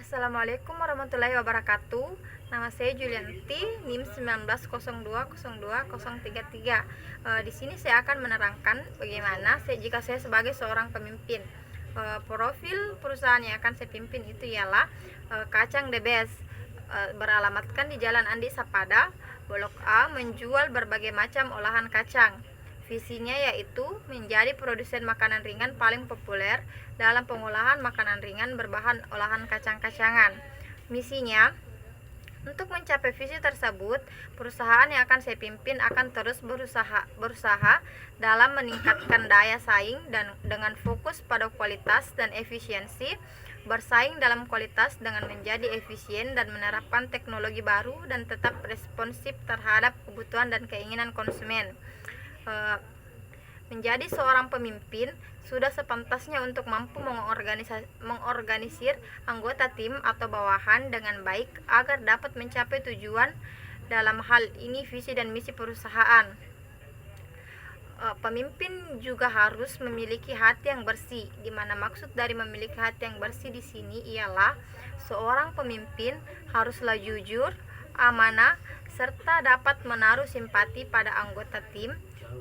Assalamualaikum warahmatullahi wabarakatuh. Nama saya Julianti, NIM 1902020033. Di sini saya akan menerangkan bagaimana jika saya sebagai seorang pemimpin. Profil perusahaan yang akan saya pimpin itu ialah Kacang The Best. Beralamatkan di Jalan Andi Sapada, Blok A, menjual berbagai macam olahan kacang. Visinya yaitu menjadi produsen makanan ringan paling populer dalam pengolahan makanan ringan berbahan olahan kacang-kacangan. Misinya, untuk mencapai visi tersebut, perusahaan yang akan saya pimpin akan terus berusaha dalam meningkatkan daya saing dan dengan fokus pada kualitas dan efisiensi, bersaing dalam kualitas dengan menjadi efisien dan menerapkan teknologi baru dan tetap responsif terhadap kebutuhan dan keinginan konsumen. Menjadi seorang pemimpin sudah sepantasnya untuk mampu mengorganisir anggota tim atau bawahan dengan baik agar dapat mencapai tujuan, dalam hal ini visi dan misi perusahaan. Pemimpin juga harus memiliki hati yang bersih, di mana maksud dari memiliki hati yang bersih di sini ialah seorang pemimpin haruslah jujur, amanah, serta dapat menaruh simpati pada anggota tim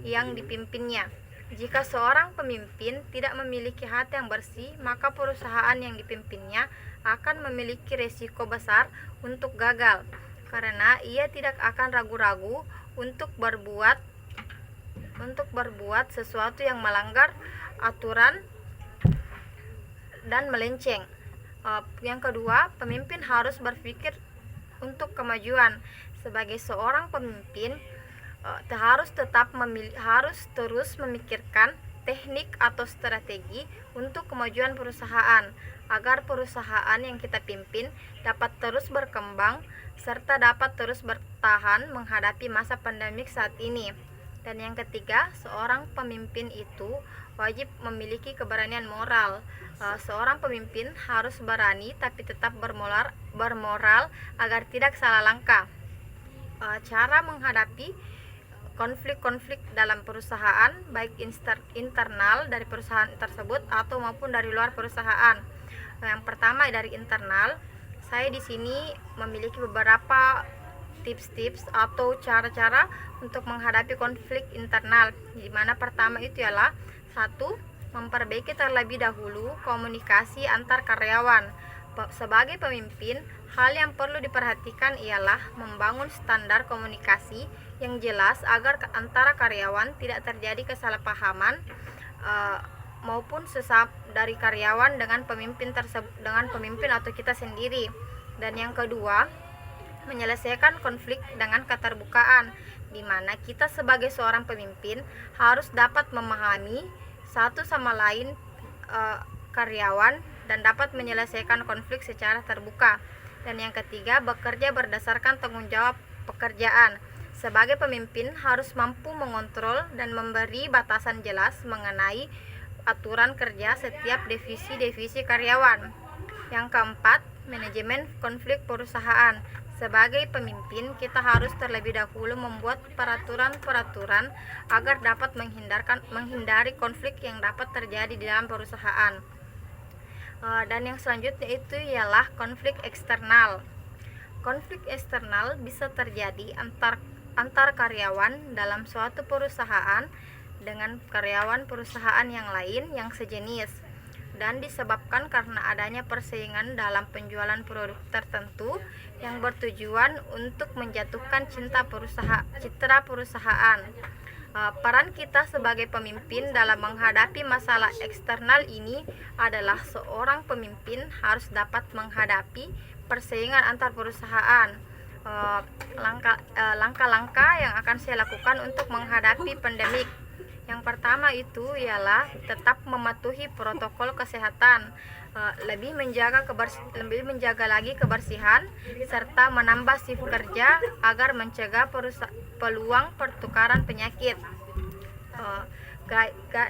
yang dipimpinnya. Jika seorang pemimpin tidak memiliki hati yang bersih, maka perusahaan yang dipimpinnya akan memiliki resiko besar untuk gagal, karena ia tidak akan ragu-ragu untuk berbuat sesuatu yang melanggar aturan dan melenceng. Yang kedua, pemimpin harus berpikir untuk kemajuan. Sebagai seorang pemimpin, harus terus memikirkan teknik atau strategi untuk kemajuan perusahaan agar perusahaan yang kita pimpin dapat terus berkembang serta dapat terus bertahan menghadapi masa pandemik saat ini. Dan yang ketiga, seorang pemimpin itu wajib memiliki keberanian moral. Seorang pemimpin harus berani tapi tetap bermoral agar tidak salah langkah. Cara menghadapi konflik-konflik dalam perusahaan, baik internal dari perusahaan tersebut atau maupun dari luar perusahaan. Yang pertama dari internal, saya di sini memiliki beberapa tips-tips atau cara-cara untuk menghadapi konflik internal. Di mana pertama itu ialah 1. Memperbaiki terlebih dahulu komunikasi antar karyawan. Sebagai pemimpin, hal yang perlu diperhatikan ialah membangun standar komunikasi yang jelas agar antara karyawan tidak terjadi kesalahpahaman maupun dari karyawan dengan pemimpin atau kita sendiri. Dan yang kedua, menyelesaikan konflik dengan keterbukaan, di mana kita sebagai seorang pemimpin harus dapat memahami satu sama lain karyawan dan dapat menyelesaikan konflik secara terbuka. Dan yang ketiga, bekerja berdasarkan tanggung jawab pekerjaan. Sebagai pemimpin harus mampu mengontrol dan memberi batasan jelas mengenai aturan kerja setiap divisi karyawan. Yang keempat, manajemen konflik perusahaan. Sebagai pemimpin, kita harus terlebih dahulu membuat peraturan-peraturan agar dapat menghindari konflik yang dapat terjadi di dalam perusahaan. Dan yang selanjutnya itu ialah konflik eksternal. Konflik eksternal bisa terjadi antar karyawan dalam suatu perusahaan dengan karyawan perusahaan yang lain yang sejenis, dan disebabkan karena adanya persaingan dalam penjualan produk tertentu yang bertujuan untuk menjatuhkan citra perusahaan. Peran kita sebagai pemimpin dalam menghadapi masalah eksternal ini adalah seorang pemimpin harus dapat menghadapi persaingan antar perusahaan. Langkah-langkah yang akan saya lakukan untuk menghadapi pandemik. Yang pertama itu ialah tetap mematuhi protokol kesehatan, lebih menjaga lagi kebersihan serta menambah shift kerja agar mencegah peluang pertukaran penyakit.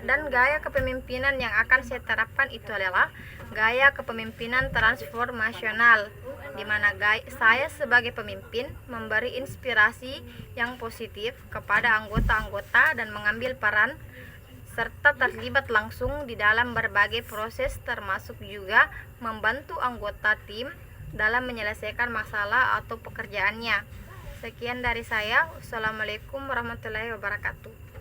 Dan gaya kepemimpinan yang akan saya terapkan itu adalah gaya kepemimpinan transformasional, di mana saya sebagai pemimpin memberi inspirasi yang positif kepada anggota-anggota dan mengambil peran serta terlibat langsung di dalam berbagai proses termasuk juga membantu anggota tim dalam menyelesaikan masalah atau pekerjaannya. Sekian dari saya. Wassalamualaikum warahmatullahi wabarakatuh.